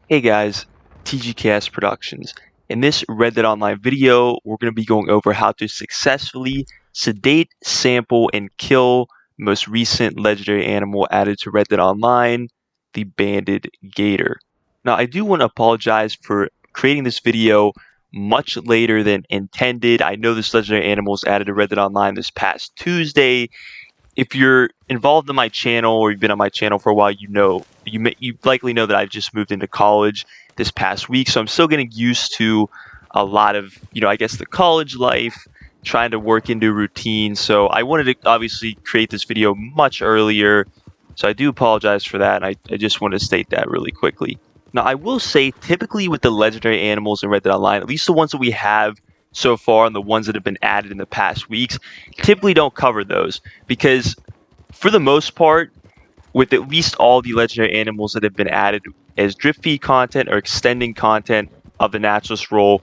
Hey guys, TGKS Productions. In this Red Dead Online video, we're going to be going over how to successfully sedate, sample, and kill the most recent legendary animal added to Red Dead Online, the banded gator. Now, I do want to apologize for creating this video much later than intended. I know this legendary animal was added to Red Dead Online this past Tuesday. If you're involved in my channel or you've been on my channel for a while, you likely know that I've just moved into college this past week, so I'm still getting used to a lot of I guess the college life, trying to work into a routine. So I wanted to obviously create this video much earlier, so I do apologize for that. I just want to state that really quickly. Now, I will say, typically with the legendary animals in Red Dead Online, at least the ones that we have so far and the ones that have been added in the past weeks, typically don't cover those because, for the most part, with at least all the legendary animals that have been added as drift feed content or extending content of the naturalist role,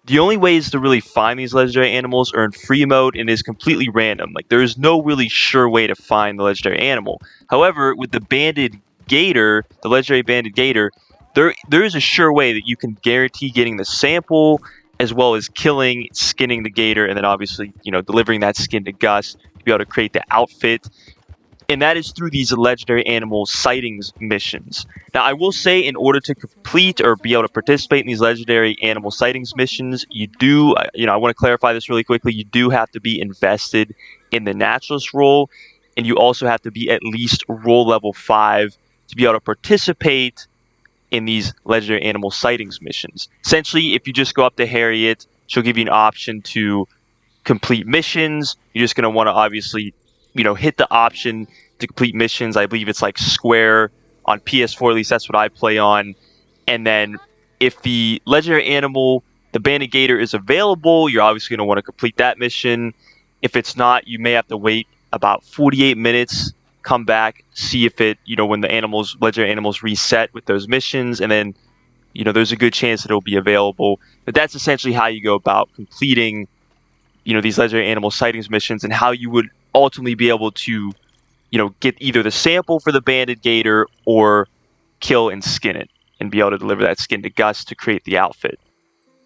the only ways to really find these legendary animals are in free mode and is completely random. Like, there is no really sure way to find the legendary animal. However, with the banded gator, the legendary banded gator, there is a sure way that you can guarantee getting the sample as well as killing, skinning the gator, and then obviously, delivering that skin to Gus to be able to create the outfit. And that is through these legendary animal sightings missions. Now, I will say, in order to complete or be able to participate in these legendary animal sightings missions, you do, I want to clarify this really quickly, you do have to be invested in the naturalist role, and you also have to be at least role level 5 to be able to participate in these legendary animal sightings missions. Essentially, if you just go up to Harriet, she'll give you an option to complete missions. You're just going to want to obviously hit the option to complete missions. I believe it's like square on PS4, at least that's what I play on. And then if the legendary animal, the banded gator, is available, you're obviously going to want to complete that mission. If it's not, you may have to wait about 48 minutes, come back, see if it, when the legendary animals reset with those missions, and then, there's a good chance that it'll be available. But that's essentially how you go about completing these legendary animal sightings missions, and how you would ultimately be able to get either the sample for the banded gator or kill and skin it and be able to deliver that skin to Gus to create the outfit.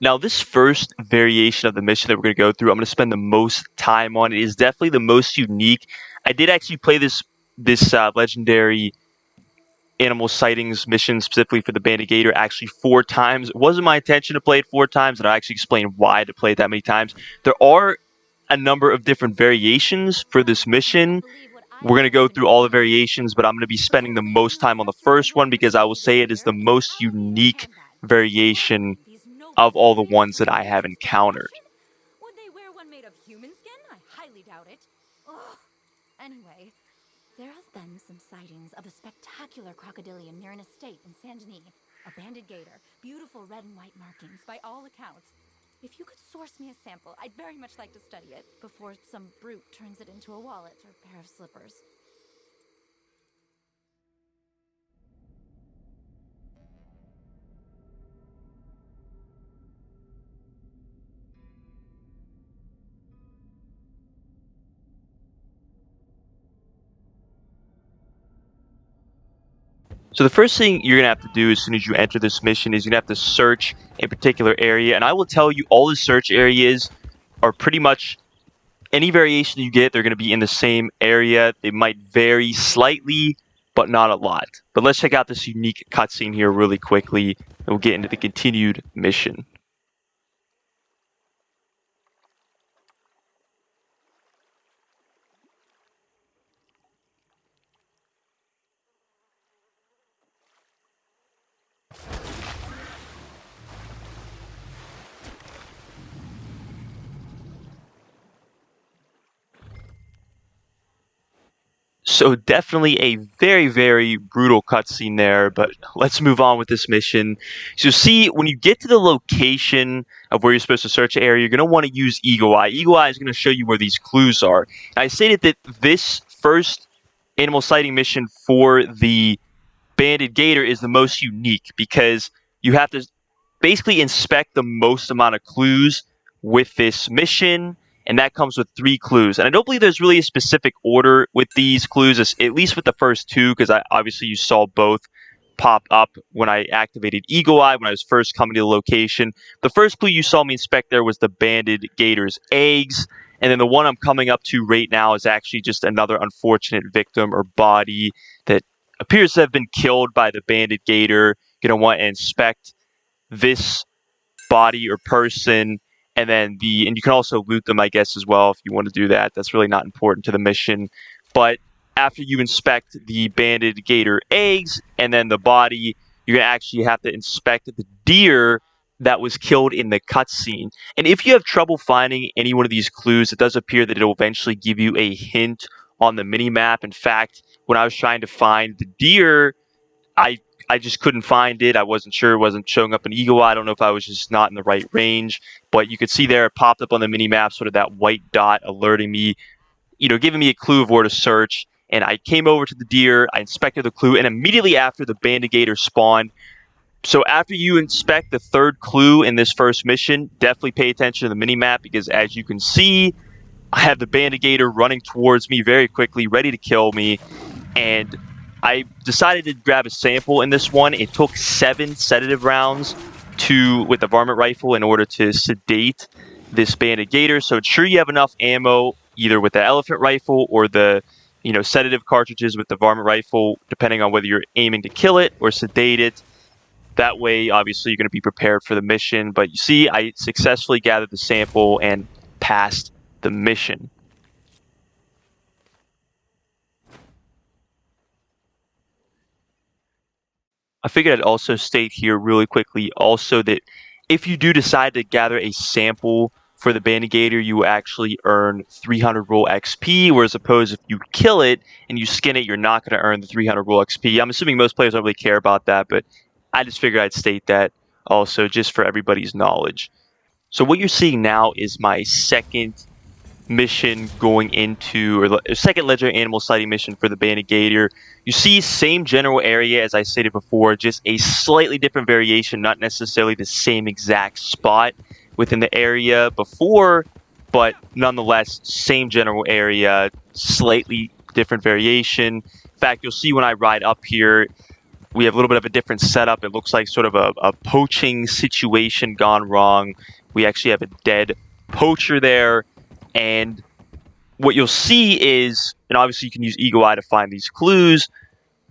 Now, this first variation of the mission that we're going to go through, I'm going to spend the most time on. It is definitely the most unique. I did actually play this legendary animal sightings mission specifically for the banded gator actually 4 times. It wasn't my intention to play it 4 times, and I actually explained why to play it that many times. There are a number of different variations for this mission. We're going to go through all the variations, but I'm going to be spending the most time on the first one because I will say it is the most unique variation of all the ones that I have encountered. Would they wear one made of human skin? I highly doubt it. Ugh. Anyway, there have been some sightings of a spectacular crocodilian near an estate in Saint Denis. A banded gator, beautiful red and white markings by all accounts. If you could source me a sample, I'd very much like to study it before some brute turns it into a wallet or pair of slippers. So the first thing you're going to have to do as soon as you enter this mission is you're going to have to search a particular area. And I will tell you, all the search areas are pretty much any variation you get, they're going to be in the same area. They might vary slightly, but not a lot. But let's check out this unique cutscene here really quickly, and we'll get into the continued mission. So definitely a very, very brutal cutscene there, but let's move on with this mission. So see, when you get to the location of where you're supposed to search the area, you're going to want to use Eagle Eye. Eagle Eye is going to show you where these clues are. And I stated that this first animal sighting mission for the banded gator is the most unique because you have to basically inspect the most amount of clues with this mission, and that comes with 3 clues. And I don't believe there's really a specific order with these clues, at least with the first 2, because obviously you saw both pop up when I activated Eagle Eye when I was first coming to the location. The first clue you saw me inspect there was the banded gator's eggs. And then the one I'm coming up to right now is actually just another unfortunate victim or body that appears to have been killed by the banded gator. You're going to want to inspect this body or person, and then and you can also loot them, I guess, as well if you want to do that. That's really not important to the mission. But after you inspect the banded gator eggs and then the body, you're gonna actually have to inspect the deer that was killed in the cutscene. And if you have trouble finding any one of these clues, it does appear that it'll eventually give you a hint on the mini map. In fact, when I was trying to find the deer, I I just couldn't find it. I wasn't sure. It wasn't showing up in Eagle Eye. I don't know if I was just not in the right range. But you could see there it popped up on the mini map, sort of that white dot alerting me, giving me a clue of where to search. And I came over to the deer. I inspected the clue, and immediately after the banded gator spawned. So after you inspect the third clue in this first mission, definitely pay attention to the mini map because as you can see, I have the banded gator running towards me very quickly, ready to kill me. And I decided to grab a sample in this one. It took 7 sedative rounds with the varmint rifle in order to sedate this banded gator. So ensure you have enough ammo either with the elephant rifle or the sedative cartridges with the varmint rifle, depending on whether you're aiming to kill it or sedate it. That way, obviously, you're going to be prepared for the mission. But you see, I successfully gathered the sample and passed the mission. I figured I'd also state here really quickly also that if you do decide to gather a sample for the banded gator, you will actually earn 300 roll XP, whereas opposed if you kill it and you skin it, you're not going to earn the 300 roll XP. I'm assuming most players don't really care about that, but I just figured I'd state that also just for everybody's knowledge. So what you're seeing now is my second mission going into, or the second legendary animal sighting mission for the banded gator. You see same general area as I stated before, just a slightly different variation, not necessarily the same exact spot within the area before, but nonetheless same general area, slightly different variation. In fact, you'll see when I ride up here, we have a little bit of a different setup. It looks like sort of a poaching situation gone wrong. We actually have a dead poacher there. And what you'll see is, and obviously you can use Eagle Eye to find these clues,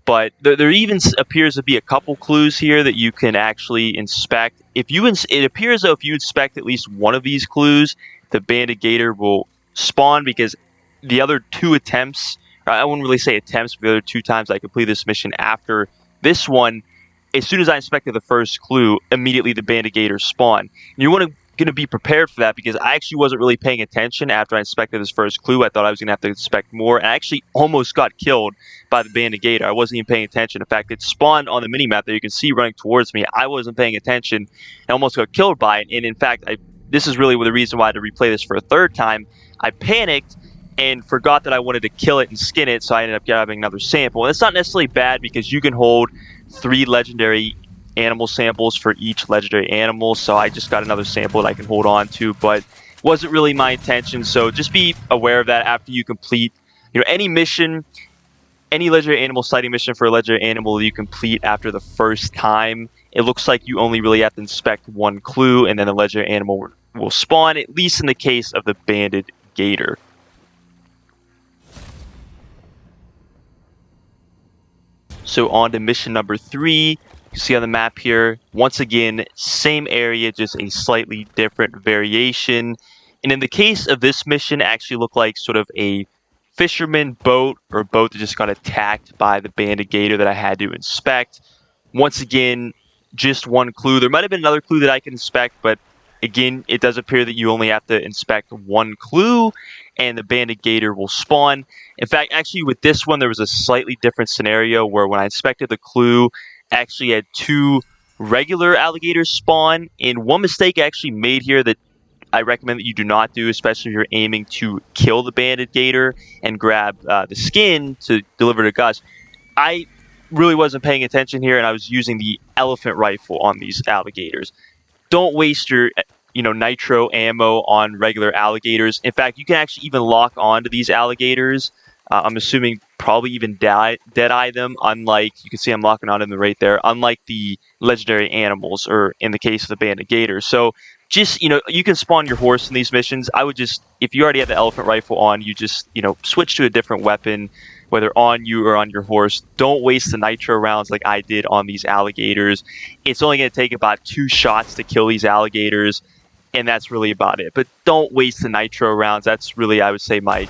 but there even appears to be a couple clues here that you can actually inspect. It appears though if you inspect at least one of these clues, the banded gator will spawn because the other 2 attempts, I wouldn't really say attempts, but the other 2 times I completed this mission after this one, as soon as I inspected the first clue, immediately the banded gator spawned. And you want to be prepared for that because I actually wasn't really paying attention after I inspected this first clue. I thought I was going to have to inspect more, and I actually almost got killed by the banded gator. I wasn't even paying attention. In fact, it spawned on the mini-map that you can see running towards me. I wasn't paying attention and almost got killed by it. And in fact, this is really the reason why I had to replay this for a third time. I panicked and forgot that I wanted to kill it and skin it, so I ended up grabbing another sample. And it's not necessarily bad because you can hold 3 legendary animal samples for each legendary animal, so I just got another sample that I can hold on to, but it wasn't really my intention. So just be aware of that after you complete any mission, any legendary animal sighting mission for a legendary animal you complete after the first time. It looks like you only really have to inspect 1 clue and then the legendary animal will spawn, at least in the case of the banded gator. So on to mission number 3. You see on the map here, once again, same area, just a slightly different variation. And in the case of this mission, it actually looked like sort of a fisherman boat or a boat that just got attacked by the banded gator that I had to inspect. Once again, just 1 clue. There might have been another clue that I can inspect, but again, it does appear that you only have to inspect 1 clue and the banded gator will spawn. In fact, actually with this one, there was a slightly different scenario where when I inspected the clue, actually had 2 regular alligators spawn. And one mistake I actually made here that I recommend that you do not do, especially if you're aiming to kill the banded gator and grab the skin to deliver to Gus. I really wasn't paying attention here, and I was using the elephant rifle on these alligators. Don't waste your nitro ammo on regular alligators. In fact, you can actually even lock onto these alligators. I'm assuming probably even dead-eye them, unlike, you can see I'm locking on them right there, unlike the legendary animals, or in the case of the banded gator. So just, you can spawn your horse in these missions. I would just, if you already have the elephant rifle on, you just, switch to a different weapon, whether on you or on your horse. Don't waste the nitro rounds like I did on these alligators. It's only going to take about 2 shots to kill these alligators, and that's really about it. But don't waste the nitro rounds. That's really, I would say, my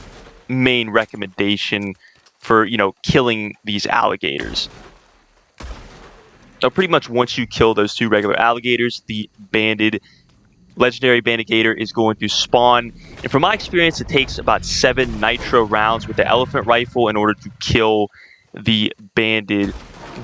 main recommendation for, killing these alligators. So pretty much once you kill those 2 regular alligators, the legendary banded gator is going to spawn. And from my experience, it takes about 7 nitro rounds with the elephant rifle in order to kill the banded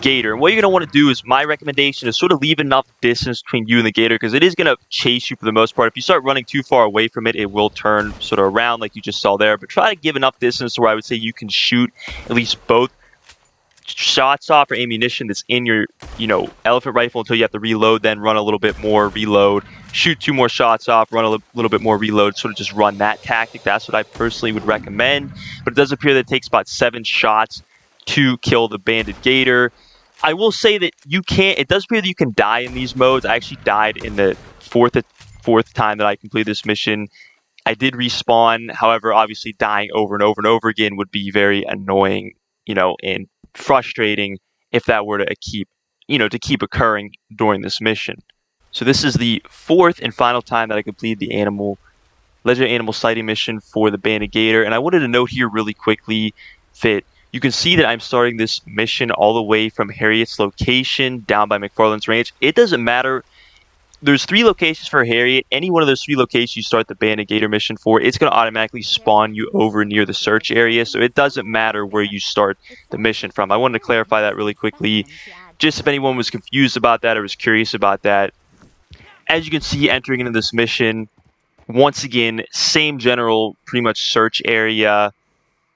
gator. And what you're going to want to do is, my recommendation is sort of leave enough distance between you and the gator, because it is going to chase you for the most part. If you start running too far away from it, it will turn sort of around like you just saw there. But try to give enough distance to where I would say you can shoot at least both shots off or ammunition that's in your, elephant rifle until you have to reload, then run a little bit more, reload, shoot 2 more shots off, run a little bit more, reload, sort of just run that tactic. That's what I personally would recommend. But it does appear that it takes about 7 shots to kill the banded gator. I will say that it does appear that you can die in these modes. I actually died in the fourth time that I completed this mission. I did respawn. However, obviously dying over and over and over again would be very annoying, and frustrating if that were to keep occurring during this mission. So this is the 4th and final time that I completed the legendary animal sighting mission for the banded gator. And I wanted to note here really quickly that you can see that I'm starting this mission all the way from Harriet's location down by McFarland's Ranch. It doesn't matter. There's 3 locations for Harriet. Any one of those 3 locations you start the banded gator mission for, it's going to automatically spawn you over near the search area. So it doesn't matter where you start the mission from. I wanted to clarify that really quickly, just if anyone was confused about that or was curious about that. As you can see, entering into this mission, once again, same general pretty much search area.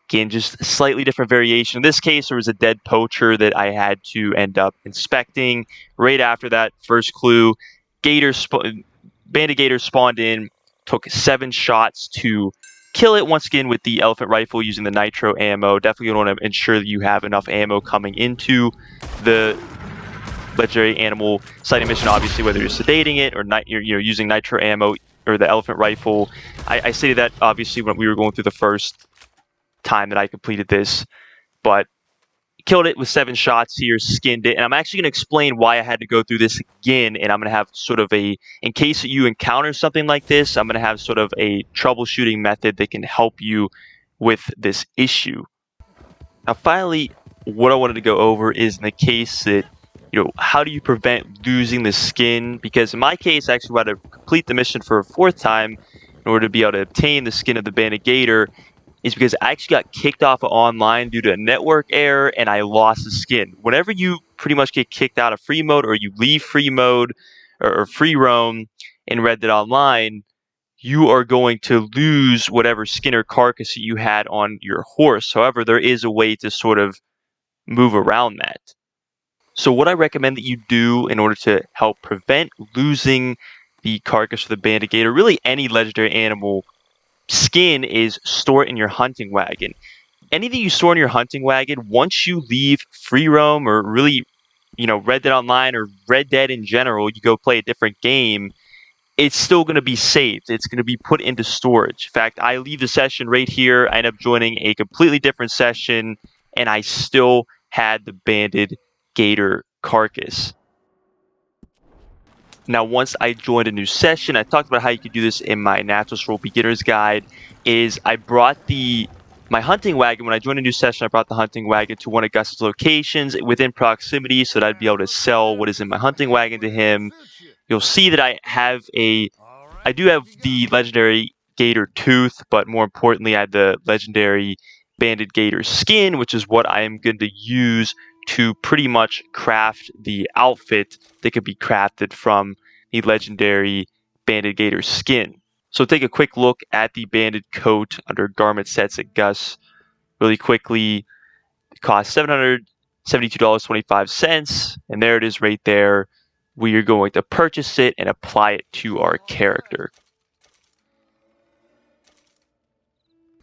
Again, just a slightly different variation. In this case, there was a dead poacher that I had to end up inspecting. Right after that first clue, banded gator spawned in, took 7 shots to kill it, once again with the elephant rifle using the nitro ammo. Definitely want to ensure that you have enough ammo coming into the legendary animal sighting mission, obviously, whether you're sedating it or you're using nitro ammo or the elephant rifle. I stated that obviously when we were going through the first time that I completed this, but killed it with 7 shots here, skinned it. And I'm actually going to explain why I had to go through this again, and I'm going to have sort of in case that you encounter something like this, I'm going to have sort of a troubleshooting method that can help you with this issue. Now finally, what I wanted to go over is in the case that, how do you prevent losing the skin? Because in my case, I actually had to complete the mission for a 4th time in order to be able to obtain the skin of the banded gator, is because I actually got kicked off of online due to a network error, and I lost the skin. Whenever you pretty much get kicked out of free mode, or you leave free mode or free roam in Red Dead Online, you are going to lose whatever skin or carcass that you had on your horse. However, there is a way to sort of move around that. So what I recommend that you do in order to help prevent losing the carcass of the banded gator, really any legendary animal skin, is store it in your hunting wagon. Anything you store in your hunting wagon, once you leave free roam or really, Red Dead Online or Red Dead in general, you go play a different game, it's still going to be saved. It's going to be put into storage. In fact, I leave the session right here. I end up joining a completely different session, and I still had the banded gator carcass. Now, once I joined a new session, I talked about how you could do this in my Naturalist Role Beginner's Guide, is I brought my hunting wagon. When I joined a new session, I brought the hunting wagon to one of Gus's locations within proximity so that I'd be able to sell what is in my hunting wagon to him. You'll see that I do have the legendary gator tooth, but more importantly, I have the legendary banded gator skin, which is what I am going to use to pretty much craft the outfit that could be crafted from the legendary banded gator skin. So take a quick look at the banded coat under garment sets at Gus really quickly. It costs $772.25, and there it is right there. We are going to purchase it and apply it to our character.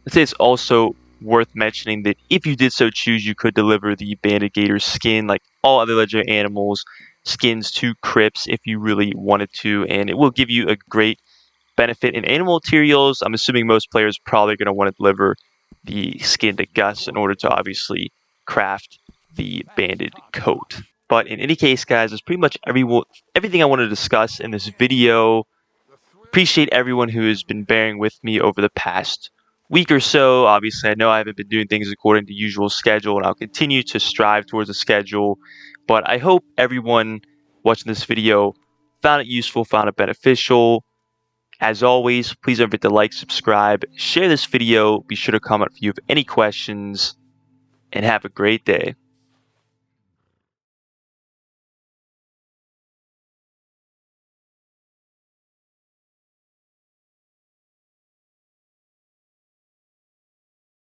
Let's say it's also worth mentioning that if you did so choose, you could deliver the banded gator skin, like all other legendary animals, skins to Cripps if you really wanted to, and it will give you a great benefit in animal materials. I'm assuming most players probably going to want to deliver the skin to Gus in order to obviously craft the banded coat. But in any case, guys, that's pretty much everything I want to discuss in this video. Appreciate everyone who has been bearing with me over the past week or so. Obviously, I know I haven't been doing things according to usual schedule, and I'll continue to strive towards a schedule. But I hope everyone watching this video found it useful, found it beneficial. As always, please don't forget to like, subscribe, share this video. Be sure to comment if you have any questions, and have a great day.